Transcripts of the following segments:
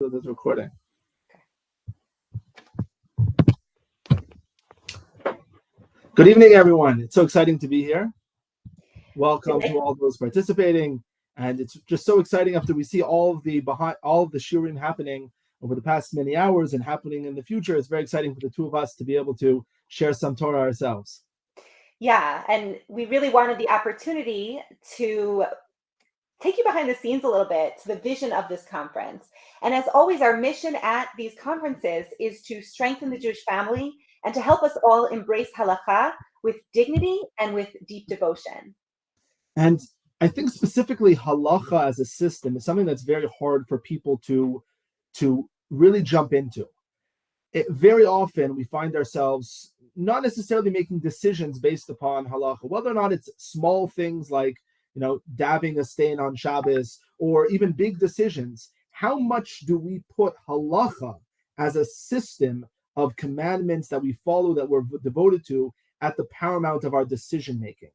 So that's recording. Good evening, everyone. It's so exciting to be here. Welcome to all those participating, and it's just so exciting after we see all of the shiurim happening over the past many hours and happening in the future. It's very exciting for the two of us to be able to share some Torah ourselves. Yeah, and we really wanted the opportunity to take you behind the scenes a little bit to the vision of this conference. And as always, our mission at these conferences is to strengthen the Jewish family and to help us all embrace halacha with dignity and with deep devotion. And I think specifically halacha as a system is something that's very hard for people to really jump into. Very often we find ourselves not necessarily making decisions based upon halacha, whether or not it's small things like, dabbing a stain on Shabbos, or even big decisions. How much do we put halacha as a system of commandments that we follow, that we're devoted to, at the paramount of our decision making?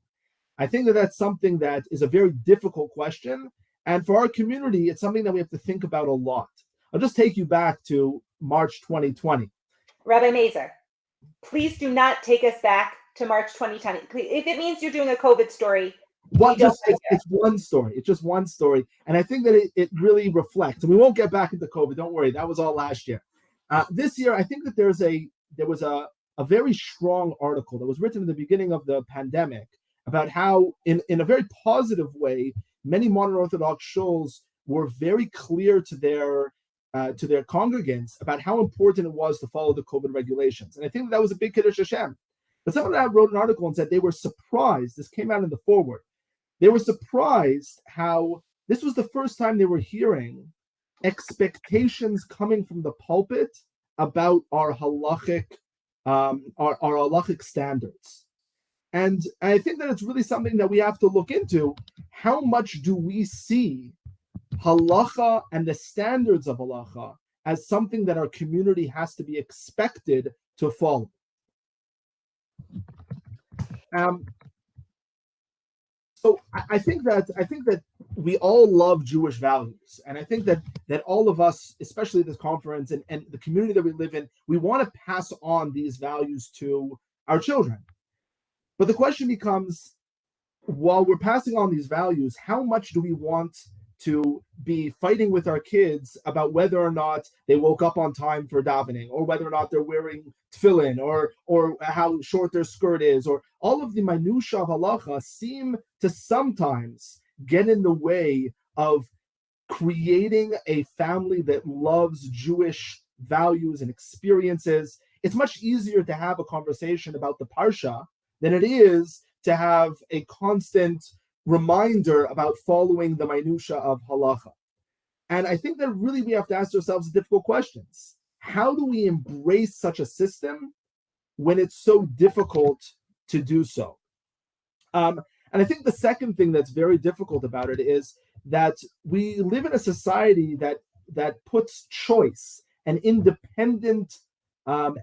I think that that's something that is a very difficult question. And for our community, it's something that we have to think about a lot. I'll just take you back to March 2020. Rabbi Mazer, please do not take us back to March 2020. If it means you're doing a COVID story, it's one story. It's just one story. And I think that it really reflects, and we won't get back into COVID. Don't worry. That was all last year. This year, I think that there was a very strong article that was written at the beginning of the pandemic about how, in a very positive way, many modern Orthodox shuls were very clear to their congregants about how important it was to follow the COVID regulations. And I think that was a big Kiddush Hashem. But someone wrote an article and said they were surprised. This came out in the foreword. They were surprised how this was the first time they were hearing expectations coming from the pulpit about our halachic standards. And I think that it's really something that we have to look into. How much do we see halacha and the standards of halacha as something that our community has to be expected to follow? So I think that we all love Jewish values, and I think that all of us, especially this conference and the community that we live in, we want to pass on these values to our children. But the question becomes, while we're passing on these values, how much do we want to be fighting with our kids about whether or not they woke up on time for davening, or whether or not they're wearing tefillin, or how short their skirt is, or all of the minutia of halacha seem to sometimes get in the way of creating a family that loves Jewish values and experiences. It's much easier to have a conversation about the parsha than it is to have a constant reminder about following the minutia of halacha. And I think that really we have to ask ourselves difficult questions. How do we embrace such a system when it's so difficult to do so? And I think the second thing that's very difficult about it is that we live in a society that puts choice and independence at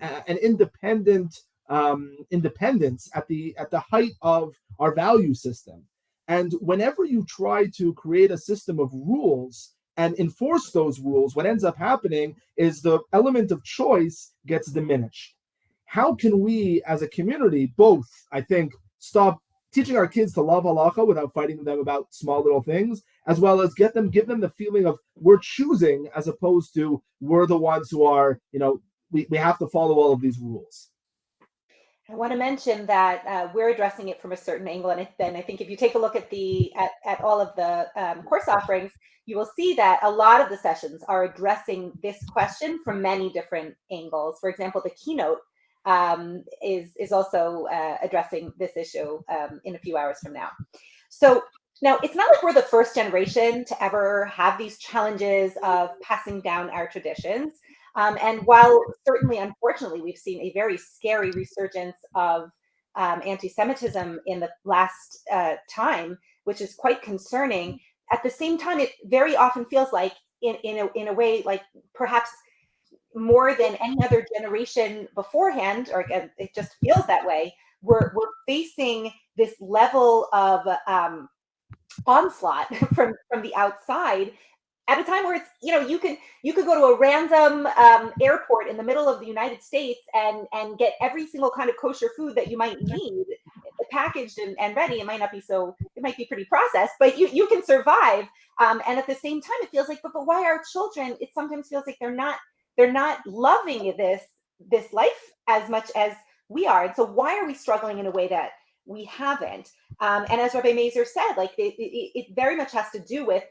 the height of our value system. And whenever you try to create a system of rules and enforce those rules, what ends up happening is the element of choice gets diminished. How can we, as a community, both, I think, stop teaching our kids to love halacha without fighting them about small little things, as well as give them the feeling of we're choosing, as opposed to we're the ones who are, we have to follow all of these rules. I want to mention that we're addressing it from a certain angle, and then I think if you take a look at at all of the course offerings, you will see that a lot of the sessions are addressing this question from many different angles. For example, the keynote is also addressing this issue in a few hours from now. So now it's not like we're the first generation to ever have these challenges of passing down our traditions. And while certainly, unfortunately, we've seen a very scary resurgence of anti-Semitism in the last time, which is quite concerning, at the same time, it very often feels like, in a way, like perhaps more than any other generation beforehand, or it just feels that way, we're facing this level of onslaught from the outside at a time where it's, you could go to a random airport in the middle of the United States and get every single kind of kosher food that you might need packaged and ready. It might not be it might be pretty processed, but you can survive. And at the same time, it feels like, but why our children, it sometimes feels like they're not loving this life as much as we are. And so why are we struggling in a way that we haven't? And as Rabbi Mazer said, like it very much has to do with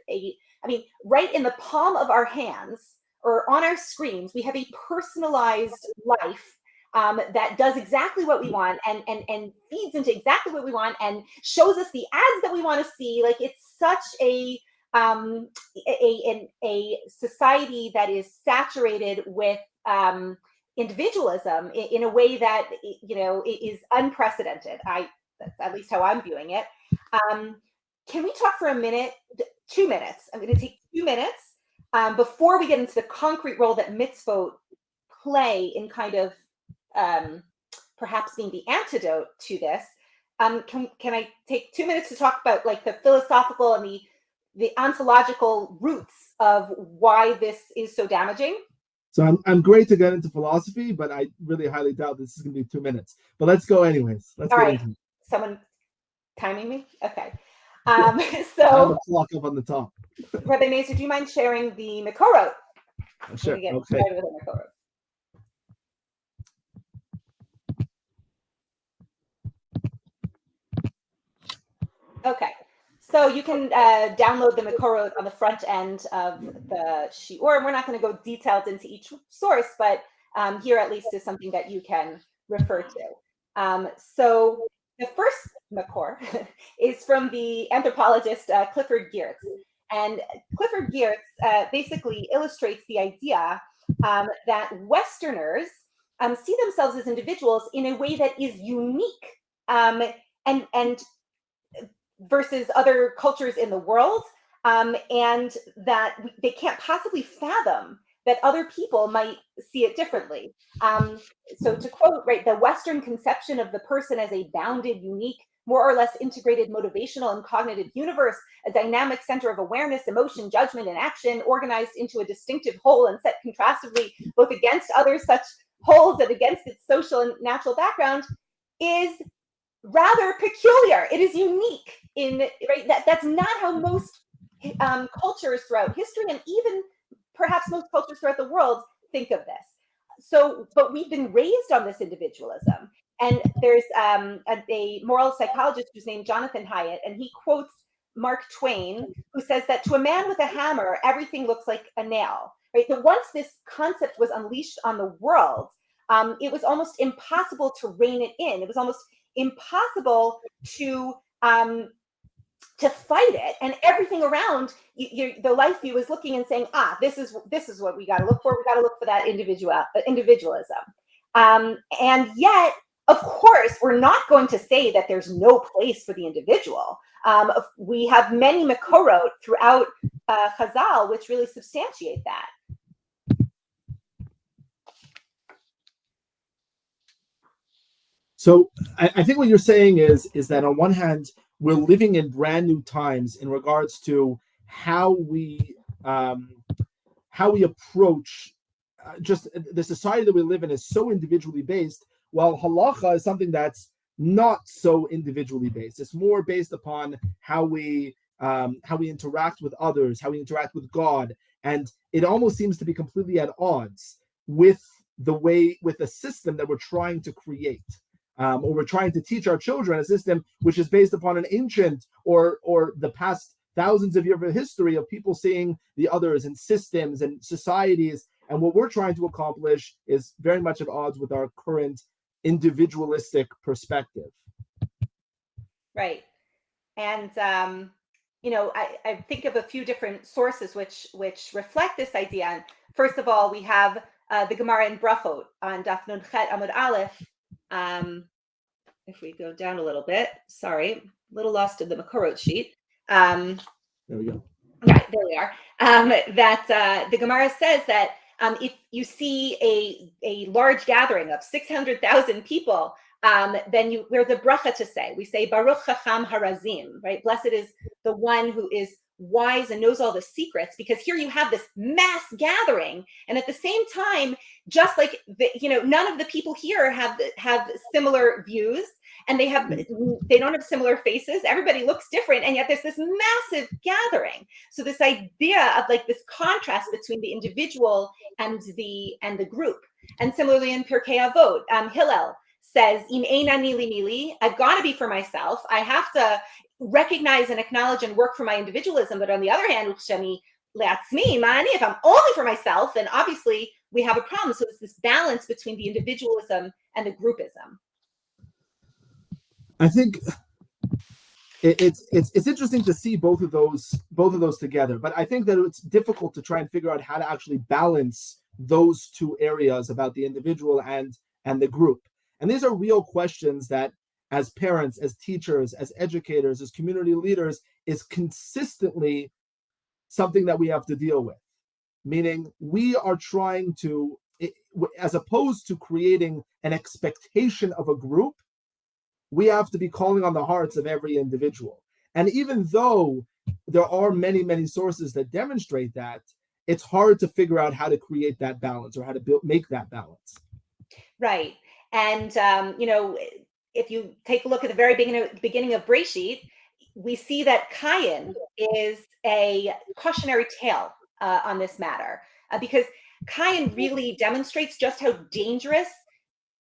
right in the palm of our hands or on our screens, we have a personalized life that does exactly what we want and feeds into exactly what we want and shows us the ads that we want to see. Like it's such a society that is saturated with individualism in a way that is unprecedented. That's at least how I'm viewing it. Can we talk for a minute, 2 minutes? I'm going to take 2 minutes before we get into the concrete role that mitzvot play in kind of perhaps being the antidote to this. Can I take 2 minutes to talk about like the philosophical and the ontological roots of why this is so damaging? So I'm great to get into philosophy, but I really highly doubt this is going to be 2 minutes. But let's go anyways. Let's get into it. Someone timing me? Okay. So I have a clock up on the top. Rabbi Mazer, do you mind sharing the Makorot? Sure. Okay. Started with the Makorot. Okay, so you can download the Makorot on the front end of the shiur, and we're not going to go detailed into each source, but here at least is something that you can refer to. So the first Makor is from the anthropologist Clifford Geertz, and Clifford Geertz basically illustrates the idea that Westerners see themselves as individuals in a way that is unique and versus other cultures in the world, and that they can't possibly fathom that other people might see it differently. So to quote, right, the Western conception of the person as a bounded, unique, more or less integrated motivational and cognitive universe, a dynamic center of awareness, emotion, judgment, and action, organized into a distinctive whole and set contrastively both against other such wholes and against its social and natural background, is rather peculiar. It is unique that's not how most cultures throughout history and even perhaps most cultures throughout the world think of this. So, but we've been raised on this individualism. And there's a moral psychologist who's named Jonathan Haidt, and he quotes Mark Twain, who says that to a man with a hammer, everything looks like a nail, right? That once this concept was unleashed on the world, it was almost impossible to rein it in. It was almost impossible to fight it, and everything around the life view is looking and saying, this is what we got to look for. We got to look for that individualism, and yet, of course, we're not going to say that there's no place for the individual. We have many Makorot throughout Chazal which really substantiate that. So I think what you're saying is that on one hand, we're living in brand new times in regards to how we approach just the society that we live in is so individually based, while halacha is something that's not so individually based. It's more based upon how we interact with others, how we interact with God, and it almost seems to be completely at odds with the system that we're trying to create. Or we're trying to teach our children a system which is based upon an ancient or the past thousands of years of history of people seeing the others and systems and societies. And what we're trying to accomplish is very much at odds with our current individualistic perspective. Right. And I think of a few different sources which reflect this idea. First of all, we have the Gemara in Brachot on Daf Nun Chet Amud Aleph. If we go down a little bit, sorry, a little lost in the Makorot sheet. There we go. Right, there we are. That the Gemara says that if you see a large gathering of 600,000 people, there's a bracha to say. We say Baruch Chacham Harazim, right? Blessed is the one who is wise and knows all the secrets, because here you have this mass gathering, and at the same time, just like none of the people here have similar views, and they don't have similar faces. Everybody looks different, and yet there's this massive gathering. So this idea of like this contrast between the individual and the group. And similarly in Pirkei Avot, Hillel says, "Im ein ani li mili," I've got to be for myself. I have to recognize and acknowledge and work for my individualism. But on the other hand, if I'm only for myself, then obviously we have a problem. So it's this balance between the individualism and the groupism. I think it's interesting to see both of those together, but I think that it's difficult to try and figure out how to actually balance those two areas about the individual and the group. And these are real questions that, as parents, as teachers, as educators, as community leaders, is consistently something that we have to deal with. Meaning, we are trying to, as opposed to creating an expectation of a group, we have to be calling on the hearts of every individual. And even though there are many, many sources that demonstrate that, it's hard to figure out how to create that balance or how to make that balance. Right. And, if you take a look at the very beginning of Breshit, we see that Cain is a cautionary tale on this matter, because Cain really demonstrates just how dangerous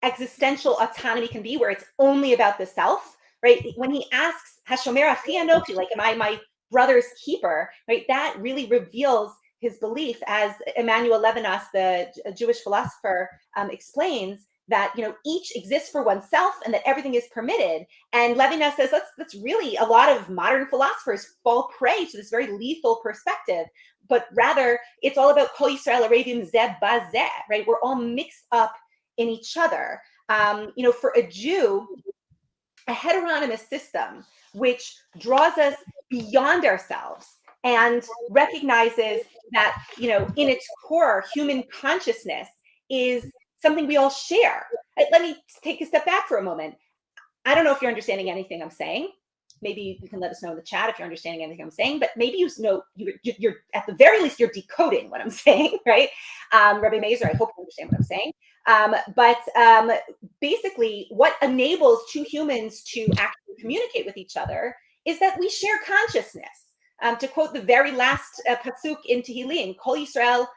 existential autonomy can be, where it's only about the self, right? When he asks, Hashomer achi anochi, like, am I my brother's keeper, right? That really reveals his belief, as Emmanuel Levinas, the Jewish philosopher, explains, that each exists for oneself and that everything is permitted. And Levinas says that's really, a lot of modern philosophers fall prey to this very lethal perspective. But rather, it's all about Kol Yisrael Arevim Zeh Bazeh, right? We're all mixed up in each other. For a Jew, a heteronymous system which draws us beyond ourselves and recognizes that, in its core, human consciousness is something we all share. Let me take a step back for a moment. I don't know if you're understanding anything I'm saying. Maybe you can let us know in the chat if you're understanding anything I'm saying, but maybe you're at the very least, you're decoding what I'm saying, right? Rabbi Mazer, I hope you understand what I'm saying. But basically, what enables two humans to actually communicate with each other is that we share consciousness. To quote the very last pasuk in Tehillim, Kol Yisrael,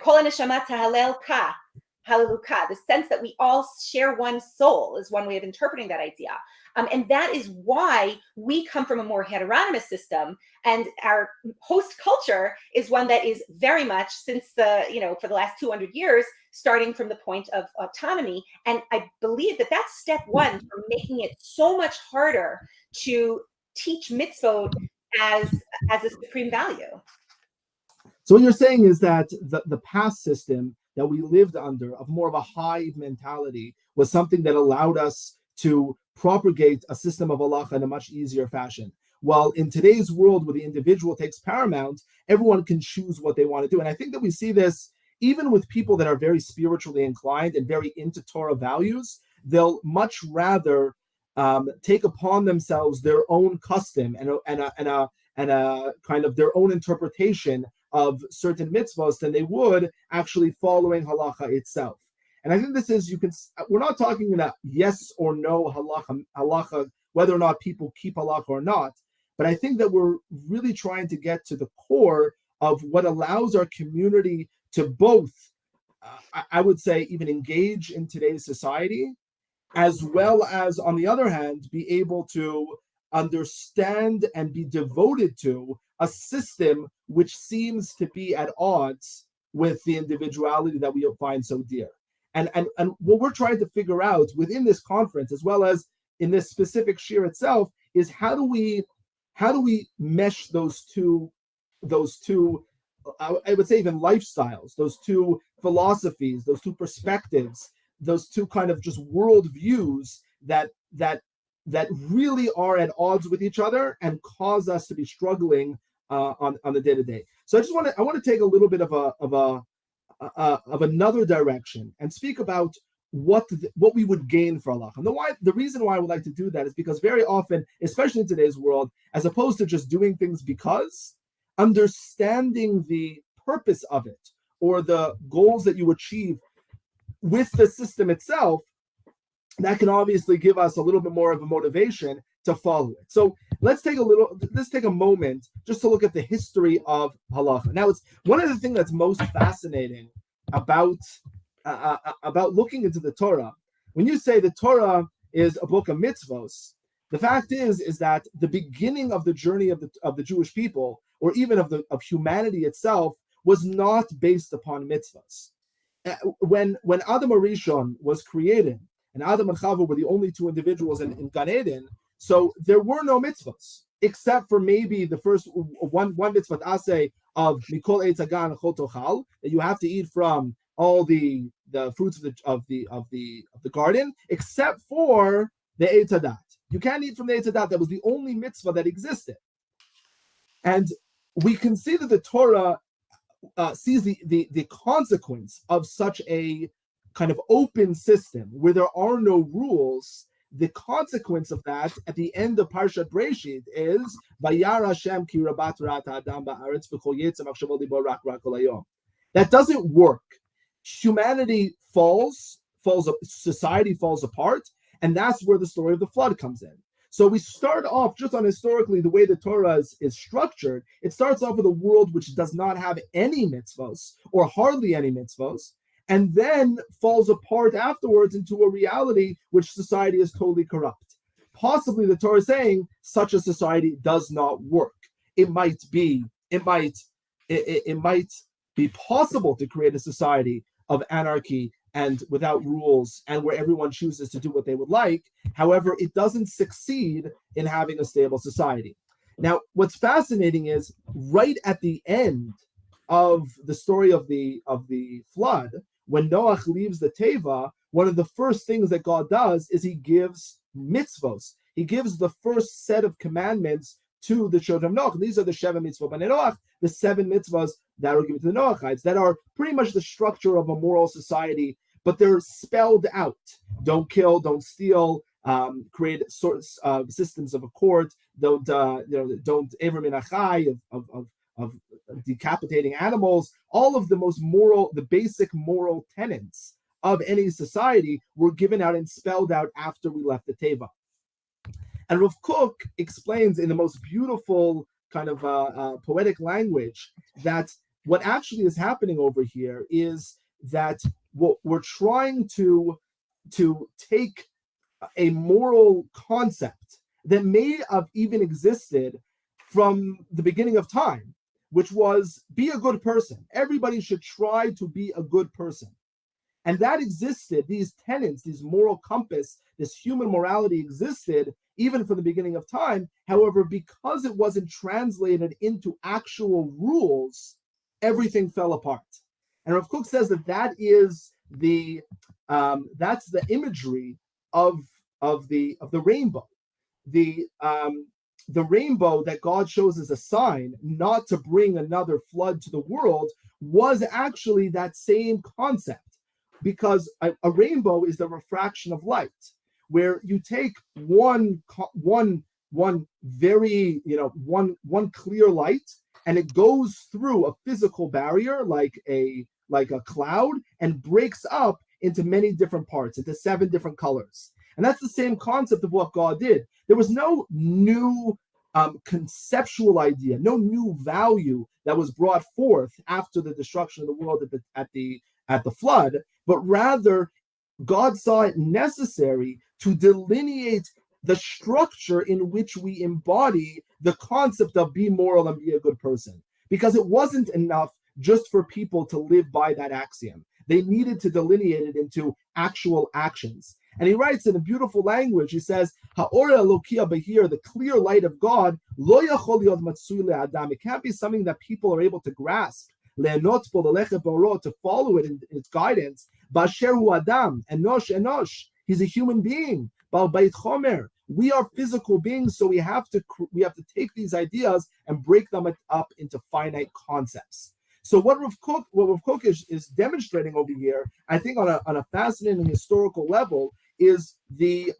Kol HaNeshama Tahalel Ka, Hallelujah. The sense that we all share one soul is one way of interpreting that idea. And that is why we come from a more heteronymous system. And our host culture is one that is very much, since for the last 200 years, starting from the point of autonomy. And I believe that that's step one for making it so much harder to teach mitzvot as a supreme value. So what you're saying is that the past system that we lived under, of more of a hive mentality, was something that allowed us to propagate a system of halacha in a much easier fashion. While in today's world, where the individual takes paramount, everyone can choose what they want to do. And I think that we see this even with people that are very spiritually inclined and very into Torah values. They'll much rather take upon themselves their own custom and a kind of their own interpretation of certain mitzvahs than they would actually following halacha itself. And I think this is, we're not talking about yes or no halacha, whether or not people keep halacha or not, but I think that we're really trying to get to the core of what allows our community to both, I would say, even engage in today's society, as well as, on the other hand, be able to understand and be devoted to a system which seems to be at odds with the individuality that we find so dear. And what we're trying to figure out within this conference, as well as in this specific shir itself, is how do we mesh those two I would say even lifestyles, those two philosophies, those two perspectives, those two kind of just world views that really are at odds with each other and cause us to be struggling on the day-to-day. So I want to take a little bit of another direction and speak about what we would gain for halacha. And the reason why I would like to do that is because very often, especially in today's world, as opposed to just doing things because, understanding the purpose of it or the goals that you achieve with the system itself, that can obviously give us a little bit more of a motivation to follow it. So let's take a moment just to look at the history of halacha. Now, it's one of the things that's most fascinating about looking into the Torah. When you say the Torah is a book of mitzvos, the fact is that the beginning of the journey of the Jewish people, or even of humanity itself, was not based upon mitzvos. When Adam Arishon was created, and Adam and Chava were the only two individuals in Gan Eden, so there were no mitzvahs, except for maybe the first one mitzvah aseh of Mikol Eitz Hagan Chol Tochal, that you have to eat from all the fruits of the garden, except for the Eitz Hadat. You can't eat from the Eitz Hadat. That was the only mitzvah that existed. And we can see that the Torah sees the consequence of such a kind of open system where there are no rules. The consequence of that at the end of Parshat Breshit is Vayar Hashem ki rabat rat Adam ba'aretz v'chol yetzer machshavo libo rak kol hayom. That doesn't work. Humanity falls, society falls apart, and that's where the story of the flood comes in. So we start off just on historically the way the Torah is structured. It starts off with a world which does not have any mitzvos or hardly any mitzvos, and then falls apart afterwards into a reality which society is totally corrupt. Possibly the Torah is saying such a society does not work. It might be possible to create a society of anarchy and without rules, and where everyone chooses to do what they would like. However, it doesn't succeed in having a stable society. Now, what's fascinating is right at the end of the story of the flood, when Noach leaves the Teva, one of the first things that God does is he gives mitzvos. He gives the first set of commandments to the children of Noach. And these are the Sheva mitzvot b'nei Noach, the 7 mitzvahs that are given to the Noachites, that are pretty much the structure of a moral society, but they're spelled out. Don't kill, don't steal, create sorts of systems of accord, don't ever minachai of decapitating animals. All of the basic moral tenets of any society were given out and spelled out after we left the Teva. And Rav Kook explains in the most beautiful kind of poetic language that what actually is happening over here is that what we're trying to take a moral concept that may have even existed from the beginning of time, which was be a good person. Everybody should try to be a good person. And that existed, these tenets, these moral compass, this human morality existed even from the beginning of time. However, because it wasn't translated into actual rules, everything fell apart. And Rav Kook says that is that's the imagery of the rainbow. The rainbow that God shows as a sign not to bring another flood to the world was actually that same concept, because a rainbow is the refraction of light, where you take one very one clear light, and it goes through a physical barrier like a cloud and breaks up into many different parts, into 7 different colors. And that's the same concept of what God did. There was no new conceptual idea, no new value that was brought forth after the destruction of the world at the flood, but rather God saw it necessary to delineate the structure in which we embody the concept of be moral and be a good person. Because it wasn't enough just for people to live by that axiom. They needed to delineate it into actual actions. And he writes in a beautiful language, he says, Ha'ora Elokia Bahir, the clear light of God, lo yachol liot matsui le'adam. It can't be something that people are able to grasp. Le'enot bo lelechet boro, to follow it in its guidance. Basher hu adam, enosh. He's a human being. Bal beit chomer. We are physical beings, so we have to take these ideas and break them up into finite concepts. So what Rav Kook is demonstrating over here, I think on a fascinating historical level, is the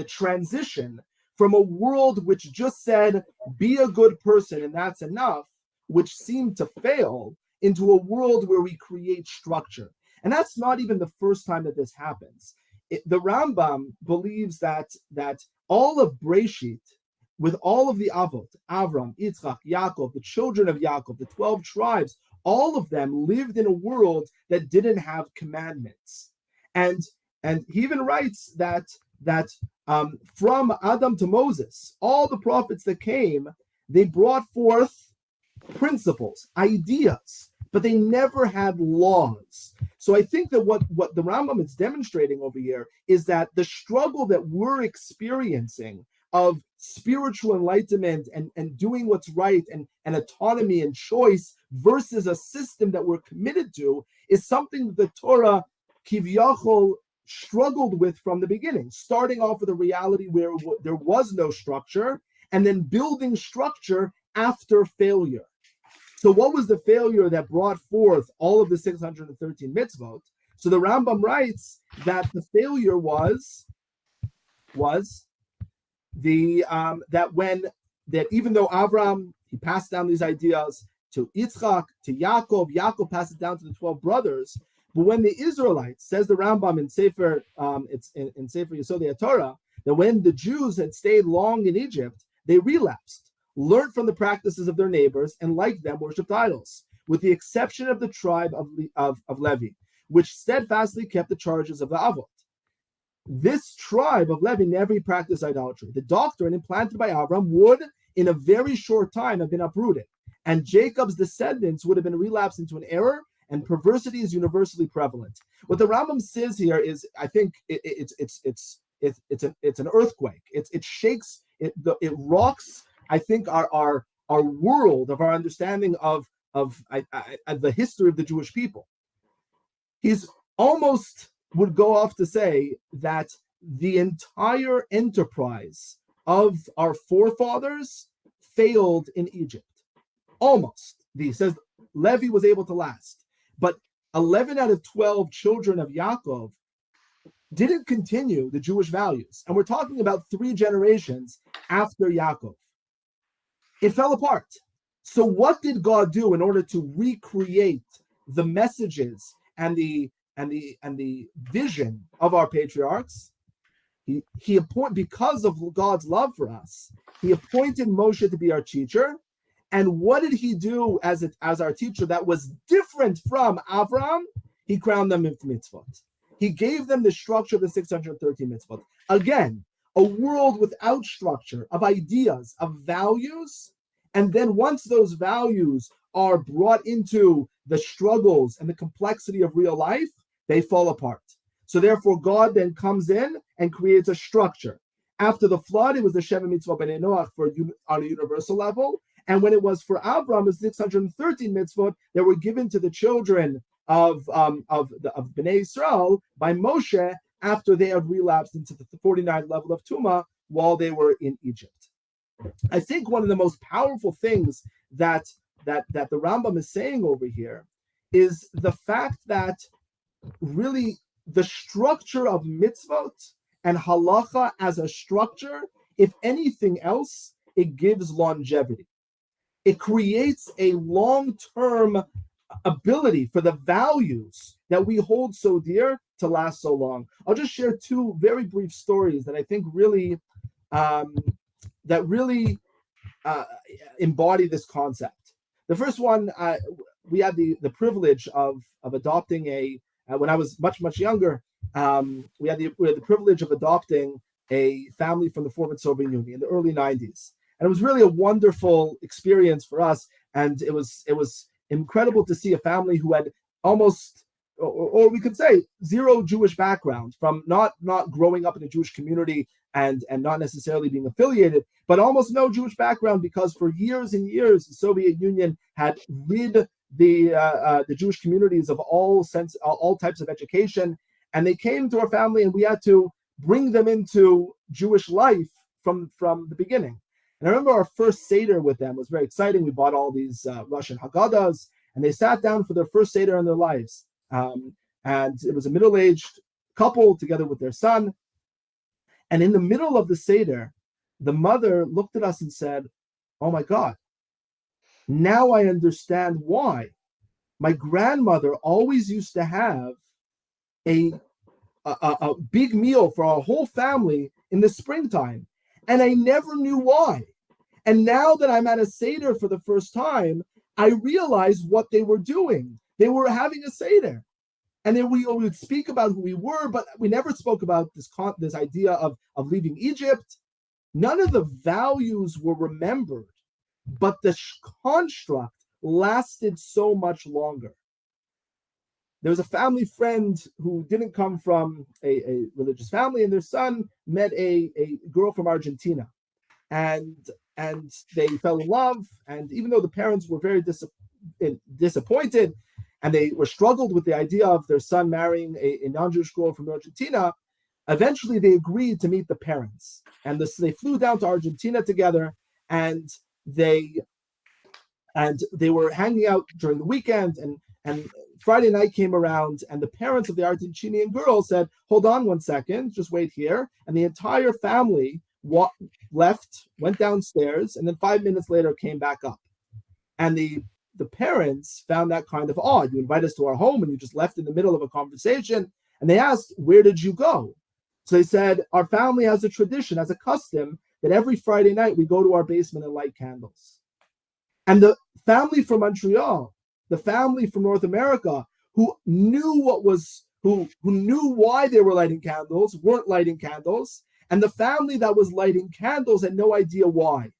transition from a world which just said, be a good person and that's enough, which seemed to fail, into a world where we create structure. And that's not even the first time that this happens. The Rambam believes that all of Breshit, with all of the Avot, Avram, Yitzchak, Yaakov, the children of Yaakov, the 12 tribes, all of them lived in a world that didn't have commandments. And he even writes that from Adam to Moses, all the prophets that came, they brought forth principles, ideas, but they never had laws. So I think that what the Rambam is demonstrating over here is that the struggle that we're experiencing of spiritual enlightenment and doing what's right and autonomy and choice versus a system that we're committed to is something that the Torah Kivyachol struggled with from the beginning, starting off with a reality where there was no structure and then building structure after failure. So what was the failure that brought forth all of the 613 mitzvot? So the Rambam writes that the failure was the that even though Avram, he passed down these ideas to Yitzchak, to Yaakov passed it down to the 12 brothers. But when the Israelites, says the Rambam in Sefer, it's in Sefer Yesodei Torah, that when the Jews had stayed long in Egypt, they relapsed, learned from the practices of their neighbors, and like them worshipped idols, with the exception of the tribe of Levi, which steadfastly kept the charges of the Avot. This tribe of Levi never practiced idolatry. The doctrine implanted by Avram would, in a very short time, have been uprooted, and Jacob's descendants would have been relapsed into an error, and perversity is universally prevalent. What the Rambam says here is, I think it's an earthquake. It shakes, it rocks, I think, our world of our understanding of the history of the Jewish people. He's almost would go off to say that the entire enterprise of our forefathers failed in Egypt. Almost. He says Levi was able to last. But 11 out of 12 children of Yaakov didn't continue the Jewish values. And we're talking about 3 generations after Yaakov. It fell apart. So what did God do in order to recreate the messages and the vision of our patriarchs? He appointed, because of God's love for us, he appointed Moshe to be our teacher. And what did he do as our teacher that was different from Avram? He crowned them with mitzvot. He gave them the structure of the 613 mitzvot. Again, a world without structure, of ideas, of values. And then once those values are brought into the struggles and the complexity of real life, they fall apart. So therefore, God then comes in and creates a structure. After the flood, it was the Sheva Mitzvah B'nai Noach on a universal level. And when it was for Avram, the 613 mitzvot that were given to the children of Bnei Israel by Moshe after they had relapsed into the 49th level of Tumah while they were in Egypt. I think one of the most powerful things that the Rambam is saying over here is the fact that really the structure of mitzvot and halacha as a structure, if anything else, it gives longevity. It creates a long-term ability for the values that we hold so dear to last so long. I'll just share 2 very brief stories that I think really embody this concept. The first one, we had the privilege of adopting when I was much younger, we had the privilege of adopting a family from the former Soviet Union in the early 90s. And it was really a wonderful experience for us. And it was incredible to see a family who had almost, or we could say, zero Jewish background, from not growing up in a Jewish community and not necessarily being affiliated, but almost no Jewish background, because for years and years, the Soviet Union had rid the Jewish communities of all types of education. And they came to our family, and we had to bring them into Jewish life from the beginning. And I remember our first Seder with them was very exciting. We bought all these Russian Haggadahs, and they sat down for their first Seder in their lives. And it was a middle-aged couple together with their son. And in the middle of the Seder, the mother looked at us and said, "Oh my God, now I understand why. My grandmother always used to have a big meal for our whole family in the springtime, and I never knew why. And now that I'm at a Seder for the first time, I realize what they were doing. They were having a Seder. And then we would speak about who we were, but we never spoke about this idea of leaving Egypt. None of the values were remembered, but the construct lasted so much longer. There was a family friend who didn't come from a religious family, and their son met a girl from Argentina. And they fell in love. And even though the parents were very disappointed, and they were struggled with the idea of their son marrying a non-Jewish girl from Argentina, eventually they agreed to meet the parents. And they flew down to Argentina together, and they were hanging out during the weekend, and Friday night came around, and the parents of the Argentinian girl said, "Hold on one second, just wait here." And the entire family left, went downstairs, and then 5 minutes later came back up. And the parents found that kind of odd. You invite us to our home and you just left in the middle of a conversation. And they asked, "Where did you go?" So they said, "Our family has a tradition, has a custom, that every Friday night we go to our basement and light candles." And the family from Montreal, the family from North America, who knew who knew why they were lighting candles, weren't lighting candles. And the family that was lighting candles had no idea why.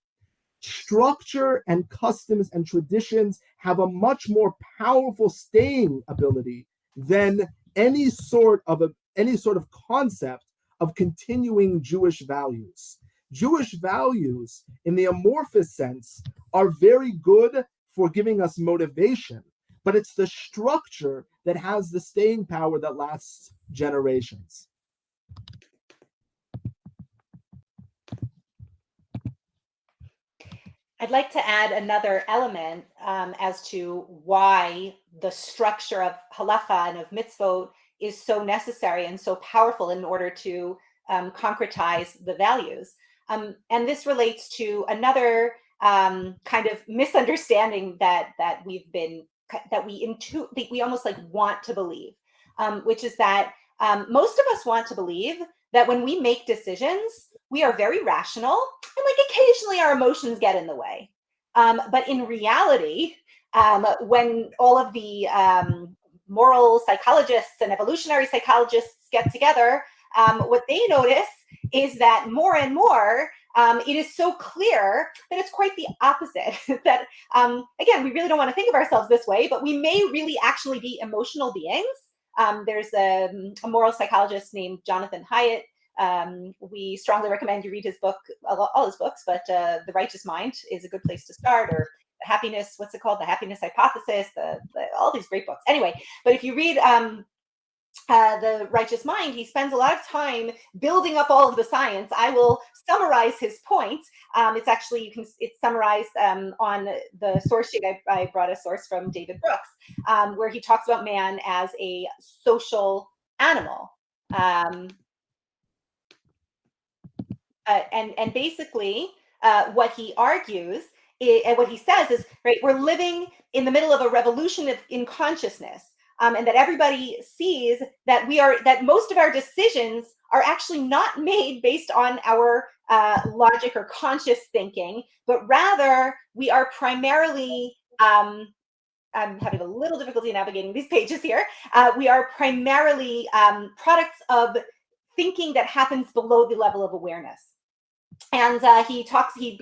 Structure and customs and traditions have a much more powerful staying ability than any sort of concept of continuing Jewish values. Jewish values, in the amorphous sense, are very good for giving us motivation, but it's the structure that has the staying power that lasts generations. I'd like to add another element as to why the structure of halacha and of mitzvot is so necessary and so powerful in order to concretize the values. And this relates to another kind of misunderstanding that we almost like want to believe, which is that most of us want to believe that when we make decisions, we are very rational, and like occasionally our emotions get in the way. But in reality, when all of the moral psychologists and evolutionary psychologists get together, what they notice is that more and more, it is so clear that it's quite the opposite. That, again, we really don't want to think of ourselves this way, but we may really actually be emotional beings. There's a moral psychologist named Jonathan Haidt. We strongly recommend you read his book, all his books, but The Righteous Mind is a good place to start, or The Happiness, what's it called? The Happiness Hypothesis, all these great books. Anyway, but if you read The Righteous Mind, he spends a lot of time building up all of the science. I will summarize his points. It's actually, it's summarized on the source sheet. I brought a source from David Brooks, where he talks about man as a social animal. And basically, what he argues and what he says is, right, we're living in the middle of a revolution in consciousness, and that everybody sees that that most of our decisions are actually not made based on our logic or conscious thinking, but rather we are primarily, I'm having a little difficulty navigating these pages here. We are primarily products of thinking that happens below the level of awareness. And he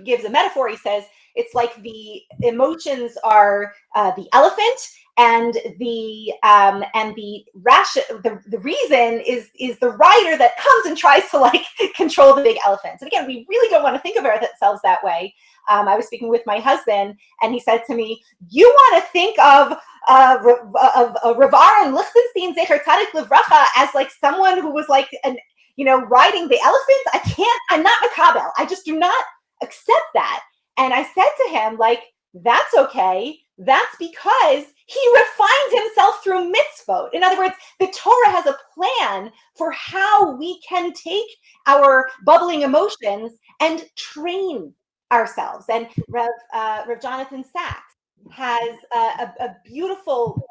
gives a metaphor. He says it's like the emotions are the elephant, and the reason is the rider that comes and tries to like control the big elephant. And again, we really don't want to think of ourselves that way. I was speaking with my husband, and he said to me, "You want to think of Rav Aaron Lichtenstein Zecher Tzadik Livracha as like someone who was like riding the elephant? I'm not Makabel. I just do not accept that. And I said to him, like, that's okay. That's because he refines himself through mitzvot. In other words, the Torah has a plan for how we can take our bubbling emotions and train ourselves. And Rev Jonathan Sachs has a beautiful,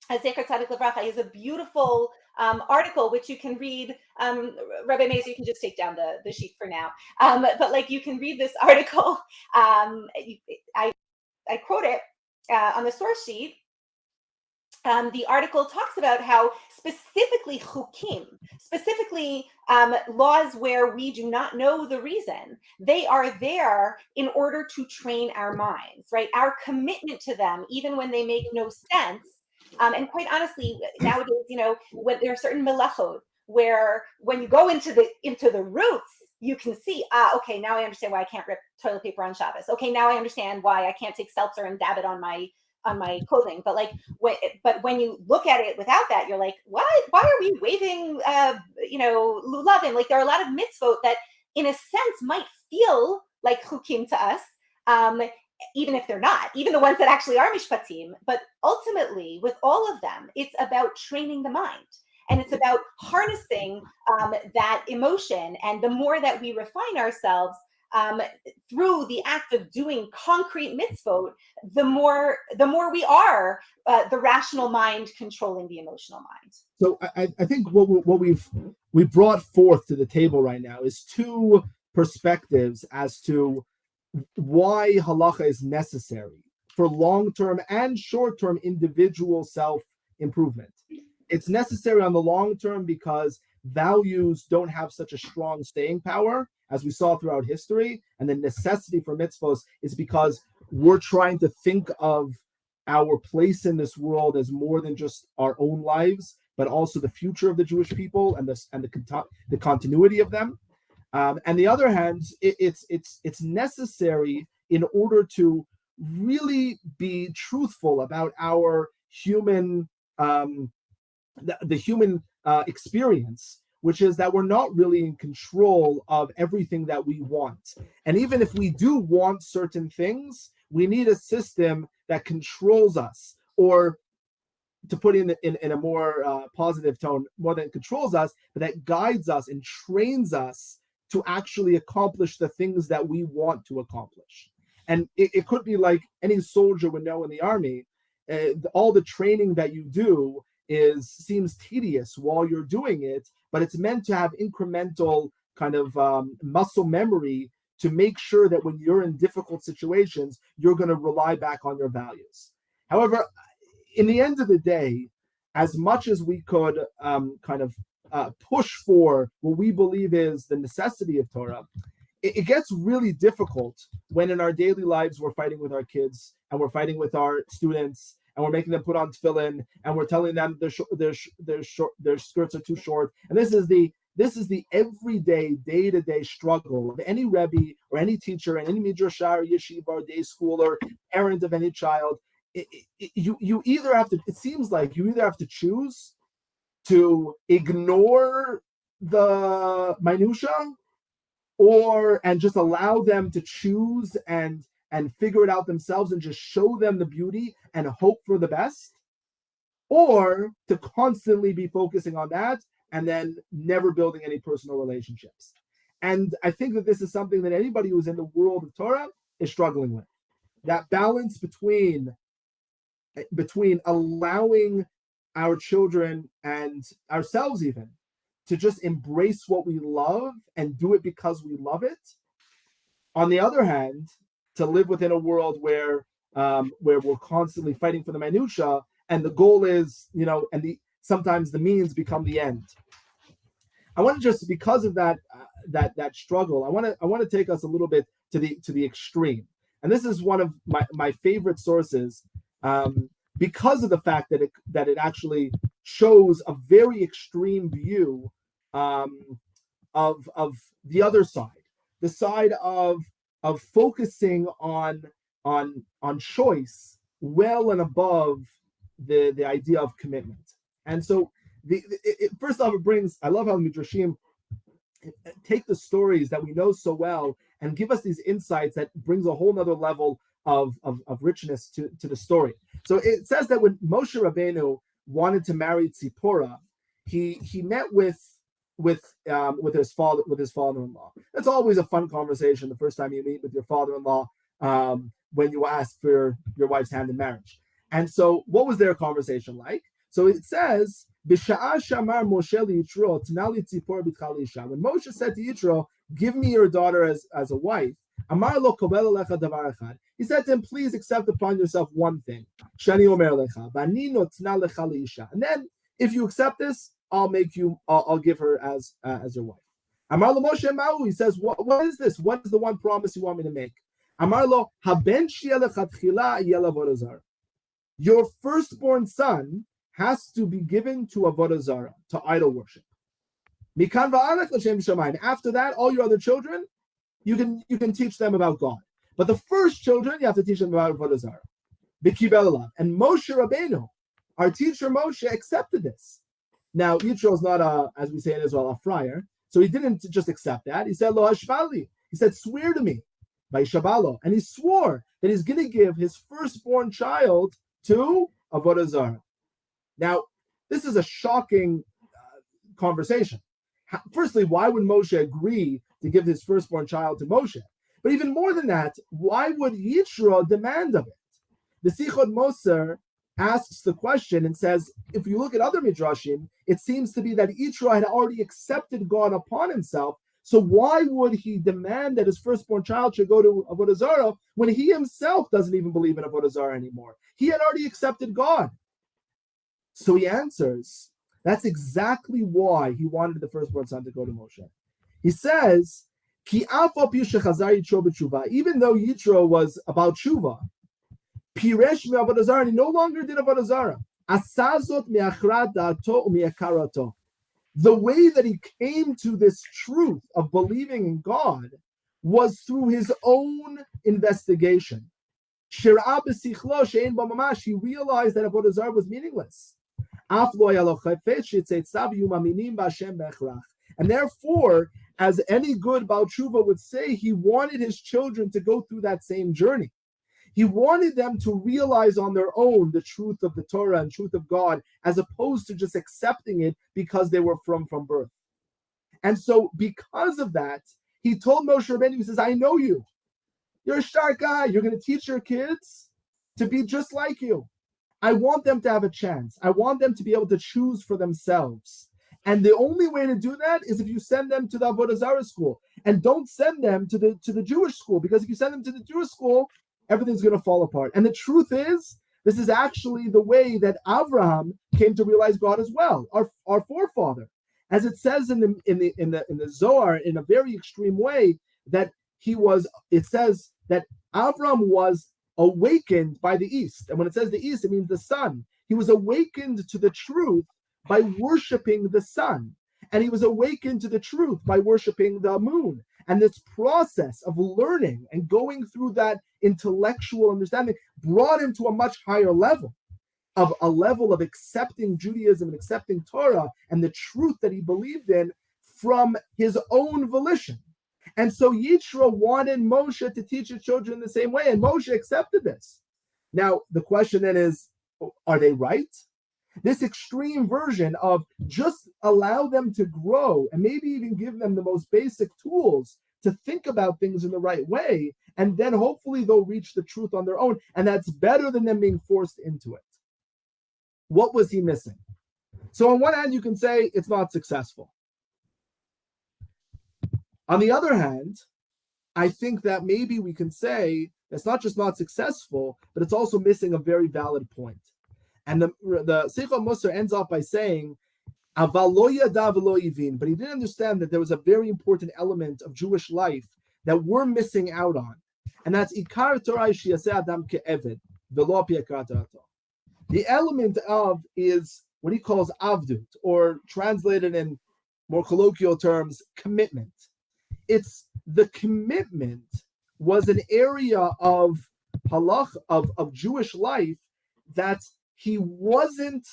Zecher Tzadik Livracha, has a beautiful article which you can read. Rabbi Mazer, you can just take down the sheet for now. But like, you can read this article. I quote it on the source sheet. The article talks about how specifically chukim, specifically laws where we do not know the reason, they are there in order to train our minds, right? Our commitment to them, even when they make no sense. And quite honestly, nowadays, when there are certain melachot where when you go into the roots, you can see, okay, now I understand why I can't rip toilet paper on Shabbos. Okay, now I understand why I can't take seltzer and dab it on my clothing. But like, when you look at it without that, you're like, what? Why are we waving, lulavim? Like, there are a lot of mitzvot that, in a sense, might feel like chukim to us, even if they're not, even the ones that actually are mishpatim. But ultimately, with all of them, it's about training the mind. And it's about harnessing that emotion. And the more that we refine ourselves through the act of doing concrete mitzvot, the more we are the rational mind controlling the emotional mind. So I think what we brought forth to the table right now is two perspectives as to why halacha is necessary for long-term and short-term individual self-improvement. It's necessary on the long term because values don't have such a strong staying power as we saw throughout history. And the necessity for mitzvos is because we're trying to think of our place in this world as more than just our own lives, but also the future of the Jewish people and the continuity of them. And the other hand, it's necessary in order to really be truthful about our human the human experience, which is that we're not really in control of everything that we want. And even if we do want certain things, we need a system that controls us, or to put in a more positive tone, more than controls us, but that guides us and trains us to actually accomplish the things that we want to accomplish. And it could be like any soldier would know in the army, all the training that you do seems tedious while you're doing it, but it's meant to have incremental kind of muscle memory to make sure that when you're in difficult situations, you're going to rely back on your values. However, in the end of the day, as much as we could push for what we believe is the necessity of Torah, it gets really difficult when in our daily lives we're fighting with our kids and we're fighting with our students and we're making them put on tefillin and we're telling them their skirts are too short. And this is the everyday, day-to-day struggle of any Rebbe or any teacher and any midrashah or yeshiva or day school or parent of any child. You either have to, it seems like you either have to choose to ignore the minutia and just allow them to choose and figure it out themselves and just show them the beauty and hope for the best, or to constantly be focusing on that and then never building any personal relationships. And I think that this is something that anybody who's in the world of Torah is struggling with. That balance between allowing our children and ourselves even to just embrace what we love and do it because we love it. On the other hand, to live within a world where we're constantly fighting for the minutia, and the goal is, sometimes the means become the end. I want to just, because of that struggle, I want to take us a little bit to the extreme, and this is one of my favorite sources, because of the fact that it actually shows a very extreme view of the other side, the side of focusing on choice well and above the idea of commitment. And so first off, I love how Midrashim take the stories that we know so well and give us these insights that brings a whole nother level of richness to the story. So it says that when Moshe Rabbeinu wanted to marry Tzipporah, he met with his father-in-law. That's always a fun conversation the first time you meet with your father-in-law, when you ask for your wife's hand in marriage. And so what was their conversation like? So it says, B'sha'a shamar Moshe liYitro, t'nali Tzipporah b'tcha l'isha. When Moshe said to Yitro, give me your daughter as a wife, Amar lo kobel alecha davar echad. He said to him, please accept upon yourself one thing. Shani omer lecha, v'ani notna lecha l'isha. And then, if you accept this, I'll give her as your wife. Amar lo Moshe ma'u. He says, what is this? What is the one promise you want me to make? Amar lo haben sheyeh lechatchila yeh l'avodah zarah. Your firstborn son has to be given to avodah zarah, to idol worship. Mikan va'alech l'shem shamayim. After that, all your other children, you can teach them about God. But the first children, you have to teach them about avodah zarah. V'kibel elav. And Moshe Rabbeinu, our teacher Moshe, accepted this. Now, Yitro is not as we say in Israel, a friar. So he didn't just accept that. He said, Lo hashvali. He said, swear to me, by Shabalo. And he swore that he's going to give his firstborn child to avodah zarah. Now, this is a shocking conversation. Firstly, why would Moshe agree to give his firstborn child to Moshe? But even more than that, why would Yitro demand of it? The Sichot Moser asks the question and says, if you look at other midrashim, it seems to be that Yitro had already accepted God upon himself. So why would he demand that his firstborn child should go to avodah zarah when he himself doesn't even believe in avodah zarah anymore? He had already accepted God. So he answers, that's exactly why he wanted the firstborn son to go to Moshe. He says, Ki even though Yitro was about tshuva, piresh mi avodah zarah, he no longer did avodah zarah. Asazot mi'achrat da'ato u'mi'akarato. The way that he came to this truth of believing in God was through his own investigation. He realized that avodah zarah was meaningless. And therefore, as any good Baal Tshuva would say, he wanted his children to go through that same journey. He wanted them to realize on their own the truth of the Torah and truth of God, as opposed to just accepting it because they were from birth. And so because of that, he told Moshe Rabbeinu, he says, I know you. You're a sharp guy. You're going to teach your kids to be just like you. I want them to have a chance. I want them to be able to choose for themselves. And the only way to do that is if you send them to the Avodah Zarah school. And don't send them to the Jewish school, because if you send them to the Jewish school, everything's going to fall apart. And the truth is, this is actually the way that Avraham came to realize God as well, our forefather. As it says in the Zohar, in a very extreme way, that it says that Avraham was awakened by the east. And when it says the east, it means the sun. He was awakened to the truth by worshiping the sun. And he was awakened to the truth by worshiping the moon. And this process of learning and going through that intellectual understanding brought him to a much higher level, of a level of accepting Judaism and accepting Torah and the truth that he believed in from his own volition. And so Yitro wanted Moshe to teach his children the same way, and Moshe accepted this. Now, the question then is, are they right? This extreme version of just allow them to grow and maybe even give them the most basic tools to think about things in the right way, and then hopefully they'll reach the truth on their own, and that's better than them being forced into it. What was he missing? So on one hand, you can say it's not successful. On the other hand, I think that maybe we can say it's not just not successful, but it's also missing a very valid point. And the Seichel Musar ends off by saying, Aval lo yada v'lo yivin, but he didn't understand that there was a very important element of Jewish life that we're missing out on. And that's Ikar Torah sheyaseh adam ke'eved, v'lo pi'akar torato. The element of is what he calls avdut, or translated in more colloquial terms, commitment. It's the commitment was an area of halach, of Jewish life that he wasn't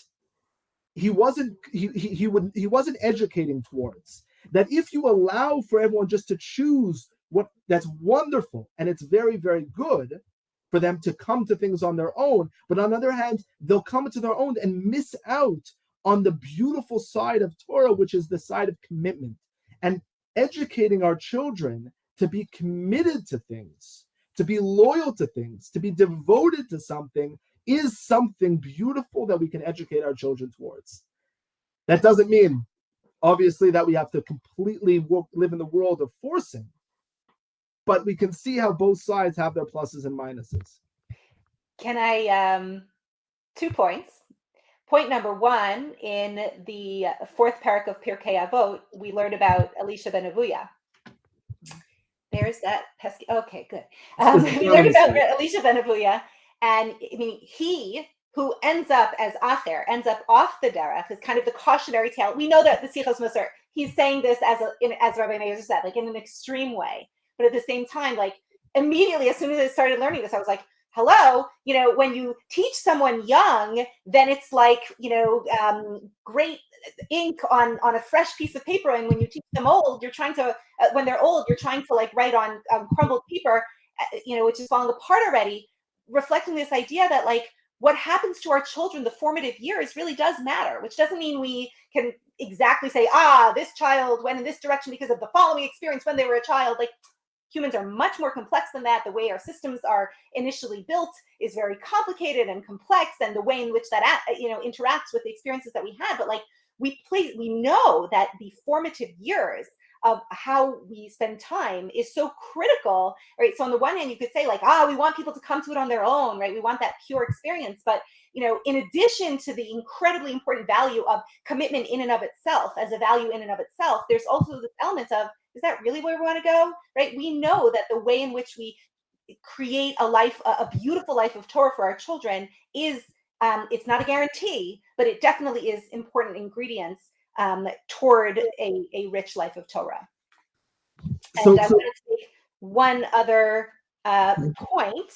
educating towards. That if you allow for everyone just to choose that's wonderful, and it's very, very good for them to come to things on their own. But on the other hand, they'll come to their own and miss out on the beautiful side of Torah, which is the side of commitment. And educating our children to be committed to things, to be loyal to things, to be devoted to something is something beautiful that we can educate our children towards. That doesn't mean, obviously, that we have to completely live in the world of forcing, but we can see how both sides have their pluses and minuses. Can I, 2 points. Point number 1, in the 4th parak of Pirkei Avot, we learned about Elisha ben Avuya. There's that pesky. Okay, good. We learned about Elisha ben Avuya, and I mean, he who ends up as Acher, ends up off the derech, is kind of the cautionary tale. We know that the Sichos Moser, he's saying this as Rabbi Meir said, like in an extreme way, but at the same time, like immediately as soon as I started learning this, I was like, hello, when you teach someone young, then it's like, great ink on a fresh piece of paper. And when you teach them old, you're trying to, when they're old, you're trying to like write on crumbled paper, which is falling apart already, reflecting this idea that like what happens to our children, the formative years really does matter, which doesn't mean we can exactly say, this child went in this direction because of the following experience when they were a child. Like, humans are much more complex than that. The way our systems are initially built is very complicated and complex, and the way in which that interacts with the experiences that we had. But like we know that the formative years of how we spend time is so critical, right? So on the one hand, you could say like, we want people to come to it on their own, right? We want that pure experience. But in addition to the incredibly important value of commitment in and of itself as a value in and of itself, there's also this element of, is that really where we want to go, right? We know that the way in which we create a life, a beautiful life of Torah for our children is, it's not a guarantee, but it definitely is important ingredients toward a rich life of Torah. And I wanted to make one other point,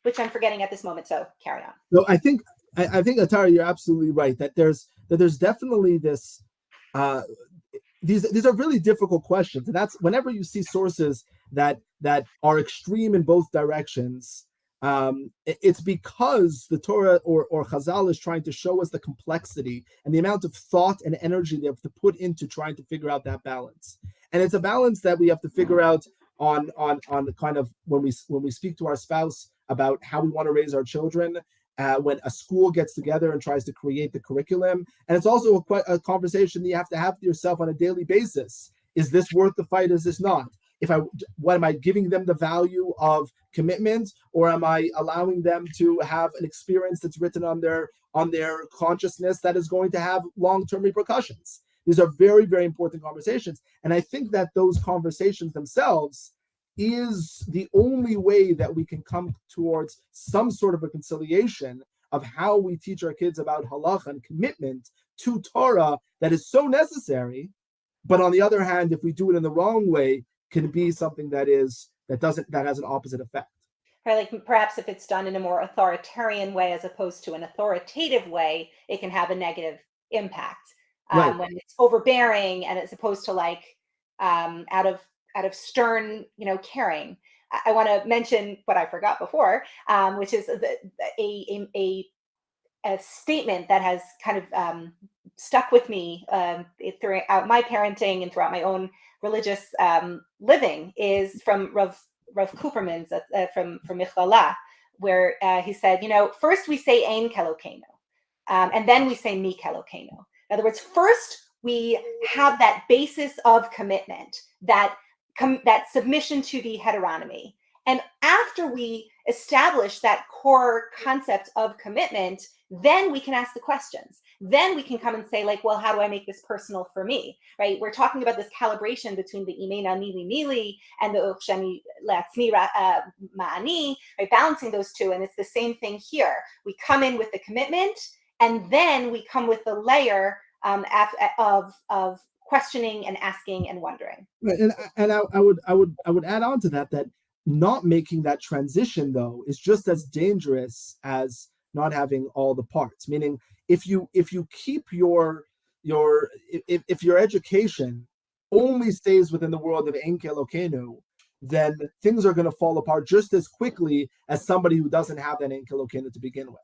which I'm forgetting at this moment. So carry on. No, I think Atara, you're absolutely right. That there's definitely this. These are really difficult questions, and that's whenever you see sources that are extreme in both directions. It's because the Torah or Chazal is trying to show us the complexity and the amount of thought and energy they have to put into trying to figure out that balance. And it's a balance that we have to figure out on the kind of when we speak to our spouse about how we want to raise our children. When a school gets together and tries to create the curriculum, and it's also a conversation that you have to have with yourself on a daily basis. Is this worth the fight? Is this not? What am I giving them the value of commitment, or am I allowing them to have an experience that's written on their consciousness that is going to have long-term repercussions? These are very, very important conversations, and I think that those conversations themselves is the only way that we can come towards some sort of reconciliation of how we teach our kids about halacha and commitment to Torah that is so necessary. But on the other hand, if we do it in the wrong way, can be something that has an opposite effect. Right, like perhaps if it's done in a more authoritarian way as opposed to an authoritative way, it can have a negative impact. Right. When it's overbearing and as opposed to like out of stern, caring. I want to mention what I forgot before, which is a statement that has kind of stuck with me throughout my parenting and throughout my own religious living, is from Rav Cooperman's from Michlala, where he said, first we say Ein Kelokenu, and then we say Mi Kelokenu. In other words, first we have that basis of commitment, that submission to the heteronomy. And after we establish that core concept of commitment, then we can ask the questions. Then we can come and say, like, well, how do I make this personal for me, right? We're talking about this calibration between the imena mili mili and the uchshani le'atzmi ma'ani, right? Balancing those two. And it's the same thing here. We come in with the commitment, and then we come with the layer of questioning and asking and wondering. Right. And I would add on to that not making that transition though is just as dangerous as not having all the parts. Meaning, if you keep your education only stays within the world of Ein Kelokenu, then things are going to fall apart just as quickly as somebody who doesn't have that Ein Kelokenu to begin with.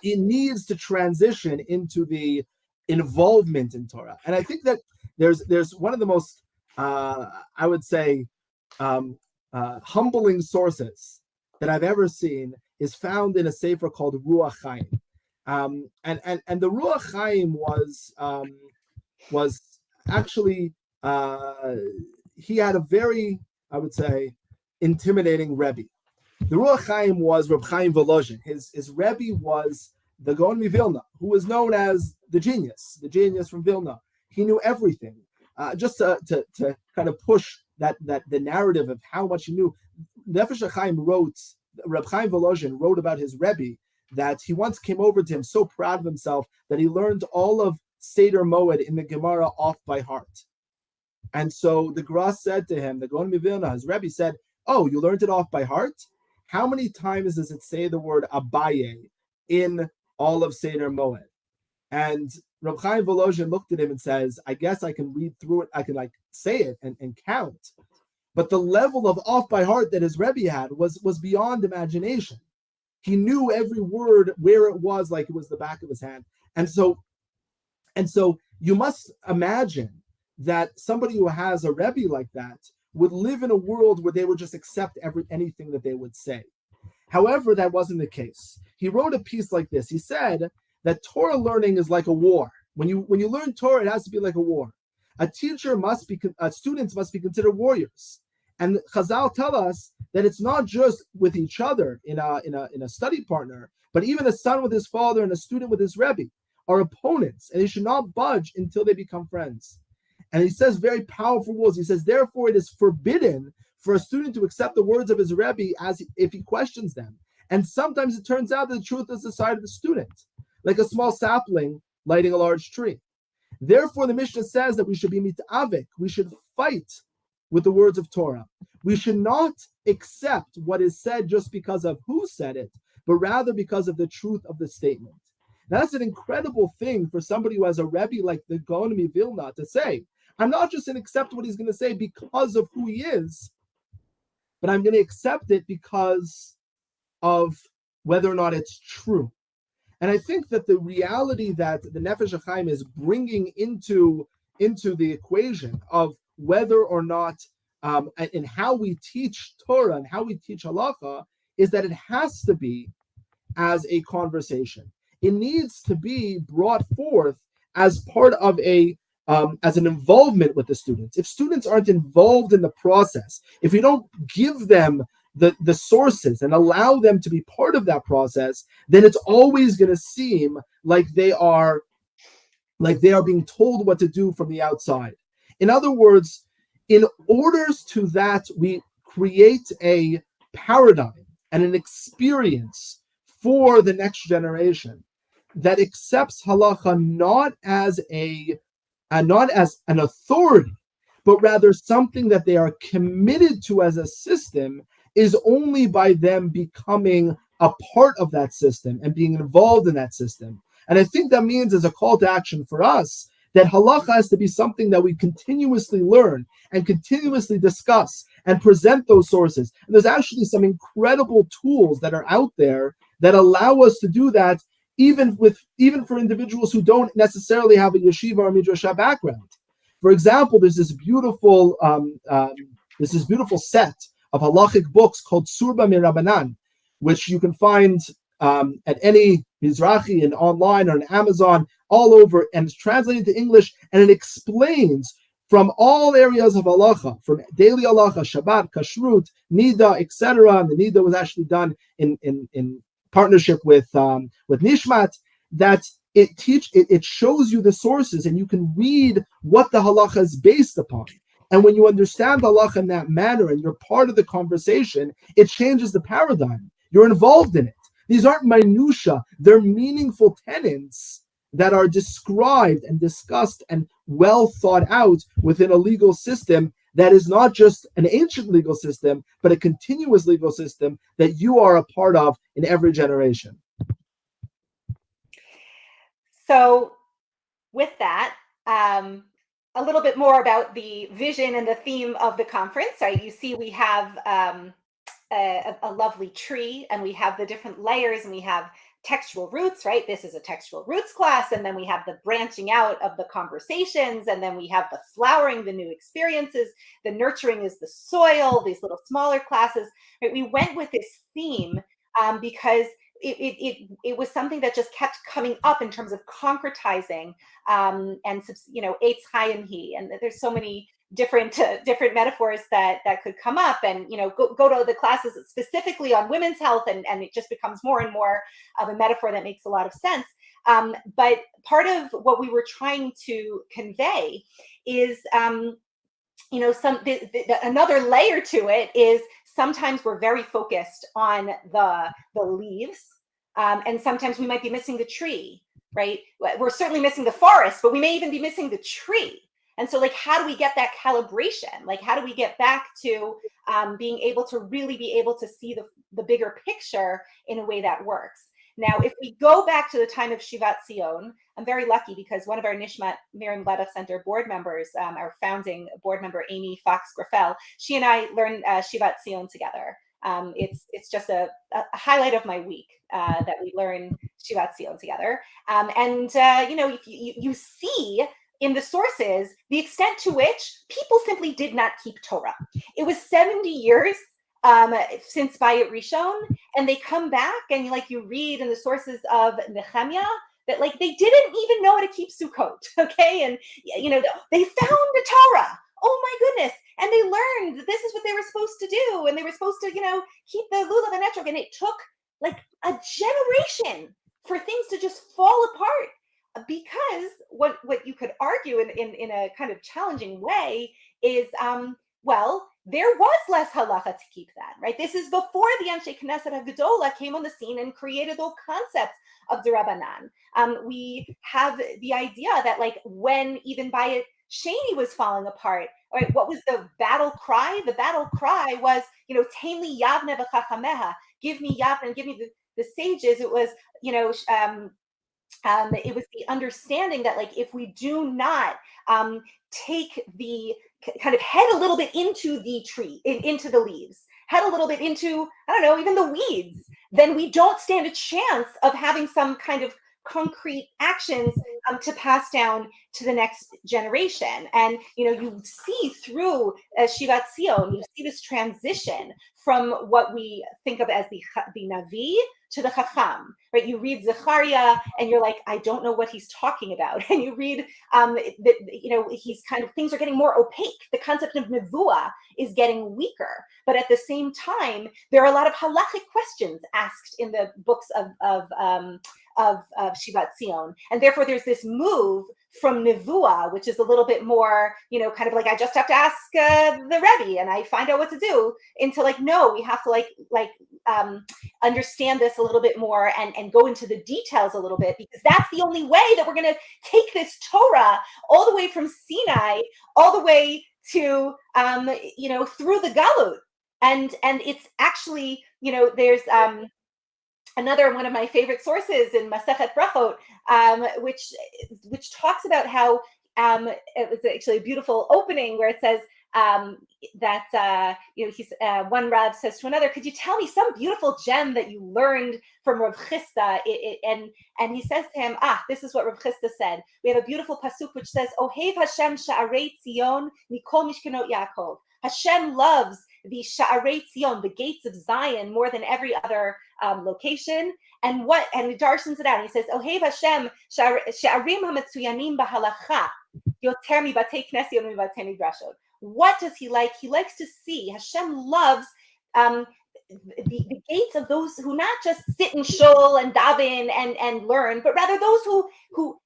It needs to transition into the involvement in Torah, and I think that there's one of the most I would say humbling sources that I've ever seen is found in a sefer called Ruach Chaim, and the Ruach Chaim was actually he had a very, I would say, intimidating Rebbe. The Ruach Chaim was Reb Chaim Volozhin. His Rebbe was the Gaon Vilna, who was known as the genius from Vilna. He knew everything. Just to kind of push that the narrative of how much he knew, Nefesh HaChaim Reb Chaim Volozhin wrote about his Rebbe that he once came over to him so proud of himself that he learned all of Seder Moed in the Gemara off by heart. And so the Gra said to him, the Gaon Vilna, his Rebbe said, "Oh, you learned it off by heart? How many times does it say the word Abaye in all of Seder Moed?" And Reb Chaim Volozhin looked at him and says, "I guess I can read through it. I can say it and count." But the level of off by heart that his Rebbe had was beyond imagination. He knew every word where it was like it was the back of his hand. And so you must imagine that somebody who has a Rebbe like that would live in a world where they would just accept anything that they would say. However, that wasn't the case. He wrote a piece like this. He said that Torah learning is like a war. When you learn Torah, it has to be like a war. Students must be considered warriors. And Chazal tell us that it's not just with each other in a study partner, but even a son with his father and a student with his Rebbe are opponents, and they should not budge until they become friends. And he says very powerful words. He says, therefore, it is forbidden for a student to accept the words of his Rebbe as if he questions them. And sometimes it turns out that the truth is the side of the student, like a small sapling lighting a large tree. Therefore, the Mishnah says that we should be mitavik. We should fight with the words of Torah. We should not accept what is said just because of who said it, but rather because of the truth of the statement. Now, that's an incredible thing for somebody who has a Rebbe like the Gaon Vilna to say. I'm not just going to accept what he's going to say because of who he is, but I'm going to accept it because of whether or not it's true. And I think that the reality that the Nefesh HaChaim is bringing into the equation of whether or not and how we teach Torah and how we teach Halacha is that it has to be as a conversation. It needs to be brought forth as part of as an involvement with the students. If students aren't involved in the process, if we don't give them the sources and allow them to be part of that process, then it's always going to seem like they are being told what to do from the outside. In other words, in order to that, we create a paradigm and an experience for the next generation that accepts halacha not as an authority, but rather something that they are committed to as a system, is only by them becoming a part of that system and being involved in that system. And I think that means, as a call to action for us, that halacha has to be something that we continuously learn and continuously discuss and present those sources. And there's actually some incredible tools that are out there that allow us to do that, even for individuals who don't necessarily have a yeshiva or midrasha background. For example, there's this beautiful set of halachic books called Surba Mirabanan, which you can find at any Mizrahi and online or on Amazon, all over, and it's translated to English, and it explains from all areas of halacha, from daily halacha, Shabbat, Kashrut, Nida, etc. And the Nida was actually done in partnership with Nishmat, that it shows you the sources, and you can read what the halacha is based upon. And when you understand halacha in that manner and you're part of the conversation, it changes the paradigm. You're involved in it. These aren't minutia, they're meaningful tenets that are described and discussed and well thought out within a legal system that is not just an ancient legal system, but a continuous legal system that you are a part of in every generation. So with that, a little bit more about the vision and the theme of the conference, right? You see, we have a lovely tree, and we have the different layers, and we have textual roots, right? This is a textual roots class, and then we have the branching out of the conversations, and then we have the flowering, the new experiences, the nurturing is the soil, these little smaller classes, right? We went with this theme because it was something that just kept coming up in terms of concretizing and Eitz Chaim He, and there's so many different metaphors that could come up, and go to the classes specifically on women's health, and it just becomes more and more of a metaphor that makes a lot of sense. But part of what we were trying to convey is another layer to it is sometimes we're very focused on the leaves, and sometimes we might be missing the tree, right? We're certainly missing the forest, but we may even be missing the tree. And so, like, how do we get that calibration? Like, how do we get back to being able to really be able to see the bigger picture in a way that works? Now, if we go back to the time of Shivat Zion, I'm very lucky because one of our Nishmat Miriam Bladach Center board members, our founding board member, Amy Fox-Graffel, she and I learned Shivat Zion together. It's just a highlight of my week that we learn Shivat Zion together. You see in the sources the extent to which people simply did not keep Torah. It was 70 years since Bayit Rishon, and they come back, and you read in the sources of Nehemiah that they didn't even know how to keep Sukkot, okay? And they found the Torah. Oh my goodness! And they learned that this is what they were supposed to do, and they were supposed to keep the lulav and etrog, and it took like a generation for things to just fall apart, because what you could argue in a kind of challenging way is well, there was less halacha to keep that, right? This is before the Anshe Knesset HaGedola came on the scene and created the concepts of the Rabbanan. We have the idea that when even Bayit Sheni was falling apart, right? What was the battle cry? The battle cry was, Tain li Yavne v'chachameha, give me Yavne and give me the sages. It was, it was the understanding that if we do not take the kind of head a little bit into the tree, into the leaves, head a little bit into, I don't know, even the weeds, then we don't stand a chance of having some kind of concrete actions to pass down to the next generation. And you see through Shivat Zion, you see this transition from what we think of as the Navi to the Chacham, right? You read Zechariah and you're like, I don't know what he's talking about. And you read he's kind of, things are getting more opaque. The concept of Nevuah is getting weaker. But at the same time, there are a lot of halachic questions asked in the books of Shivat Zion. And therefore there's this move from Nevuah, which is a little bit more, kind of I just have to ask the Rebbe and I find out what to do, into no, we have to understand this a little bit more and go into the details a little bit, because that's the only way that we're going to take this Torah all the way from Sinai, all the way to, through the Galut. And it's actually, there's another one of my favorite sources in Masechet Brachot, which talks about how it was actually a beautiful opening where it says that one Rav says to another, "Could you tell me some beautiful gem that you learned from Rav Chisda?" And he says to him, this is what Rav Chisda said. We have a beautiful pasuk which says, "Ohev Hashem sha'arei Tzion mikol mishkenot Yaakov." Hashem loves the Sha'arei Tzion, the gates of Zion, more than every other location. And he darshans it out. He says, "Ohev Hashem sha'arim hametzuyanim b'halacha yoter mibatei knesset u'mibatei midrashot." What does he like? He likes to see. Hashem loves the gates of those who not just sit in shul and daven and learn, but rather those who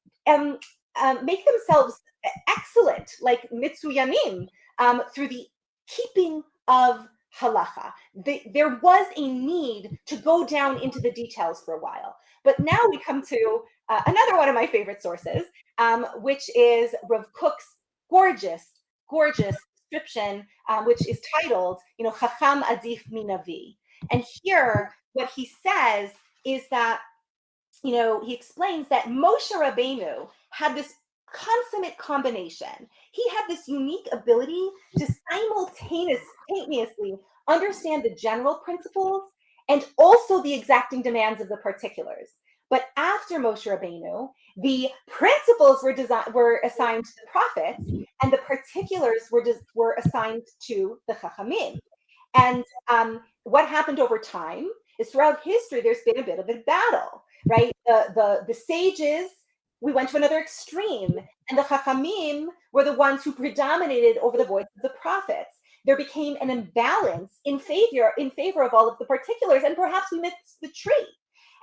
make themselves excellent, like mitzuyanim, through the keeping of halacha. There was a need to go down into the details for a while. But now we come to another one of my favorite sources, which is Rav Kook's gorgeous description, which is titled, Chacham Adif Minavi. And here, what he says is that, he explains that Moshe Rabbeinu had this consummate combination. He had this unique ability to simultaneously understand the general principles and also the exacting demands of the particulars. But after Moshe Rabbeinu, the principles were assigned to the prophets, and the particulars were assigned to the Chachamim. And what happened over time is throughout history, there's been a bit of a battle, right? The sages, we went to another extreme, and the Chachamim were the ones who predominated over the voice of the prophets. There became an imbalance in favor of all of the particulars, and perhaps we missed the tree.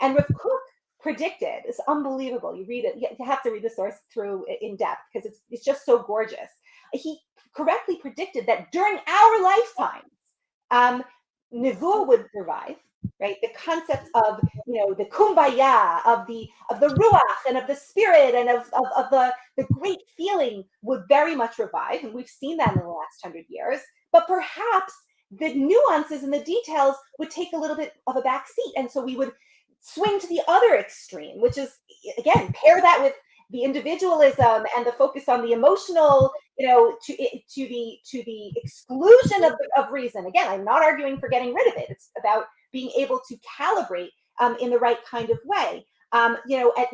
And Rav Kook predicted, it's unbelievable. You read it, you have to read the source through in depth because it's just so gorgeous. He correctly predicted that during our lifetimes, Nevuah would survive, right? The concept of, the kumbaya, of the ruach and of the spirit and of the great feeling would very much revive. And we've seen that in the last 100 years. But perhaps the nuances and the details would take a little bit of a back seat. And so we would swing to the other extreme, which is, again, pair that with the individualism and the focus on the emotional, to the exclusion of reason. Again, I'm not arguing for getting rid of it. It's about being able to calibrate in the right kind of way. And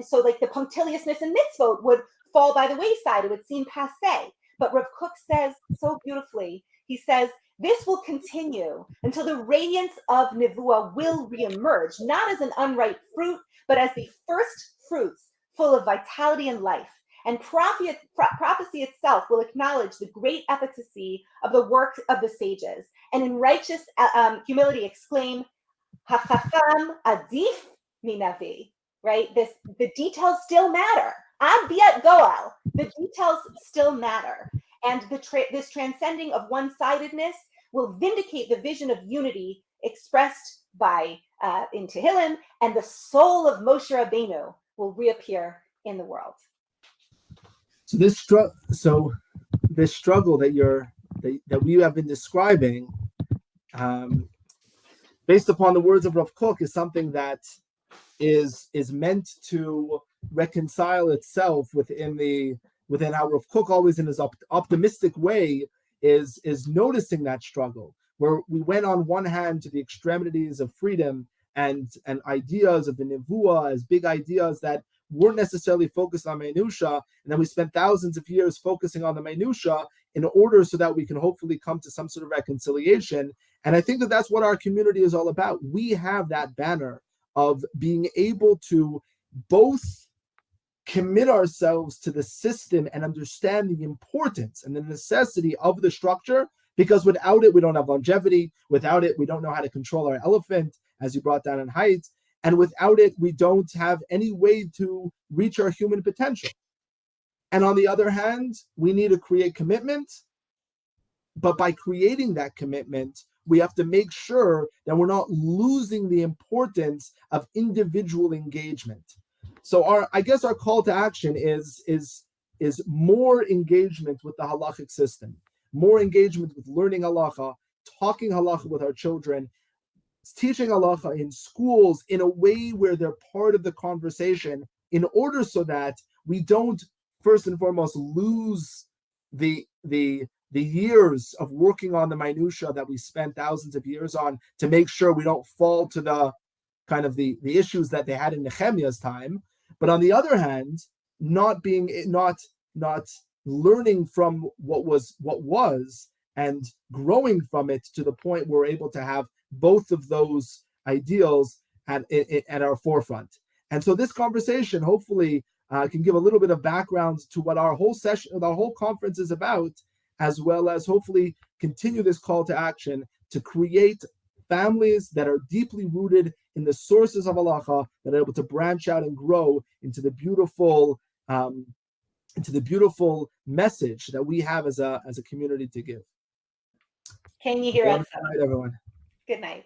so like the punctiliousness in mitzvot would fall by the wayside. It would seem passé. But Rav Kook says so beautifully, he says, this will continue until the radiance of Nevuah will reemerge, not as an unripe fruit, but as the first fruits full of vitality and life. And prophecy itself will acknowledge the great efficacy of the work of the sages, and in righteous humility exclaim, "Hachacham adif minavi." Right? The details still matter. Ad biat goal. The details still matter, and this transcending of one-sidedness will vindicate the vision of unity expressed by in Tehillim, and the soul of Moshe Rabbeinu will reappear in the world. So this struggle that we have been describing, based upon the words of Rav Kook, is something that is meant to reconcile itself within how Rav Kook, always in his optimistic way, is noticing that struggle, where we went on one hand to the extremities of freedom and ideas of the Nevuah as big ideas that weren't necessarily focused on minutiae, and then we spent thousands of years focusing on the minutiae in order so that we can hopefully come to some sort of reconciliation. And I think that that's what our community is all about. We have that banner of being able to both commit ourselves to the system and understand the importance and the necessity of the structure, because without it, we don't have longevity. Without it, we don't know how to control our elephant, as you brought down in heights. And without it, we don't have any way to reach our human potential. And on the other hand, we need to create commitment. But by creating that commitment, we have to make sure that we're not losing the importance of individual engagement. So I guess our call to action is more engagement with the halachic system, more engagement with learning halacha, talking halacha with our children, teaching halacha in schools in a way where they're part of the conversation, in order so that we don't first and foremost lose the years of working on the minutia that we spent thousands of years on, to make sure we don't fall to the kind of the issues that they had in Nehemiah's time. But on the other hand, not learning from what was and growing from it to the point where we're able to have both of those ideals at our forefront. And so this conversation hopefully can give a little bit of background to what our whole session, the whole conference is about, as well as hopefully continue this call to action to create families that are deeply rooted in the sources of halacha, that are able to branch out and grow into the beautiful message that we have as a community to give. Can you hear us? Good night, everyone. Good night.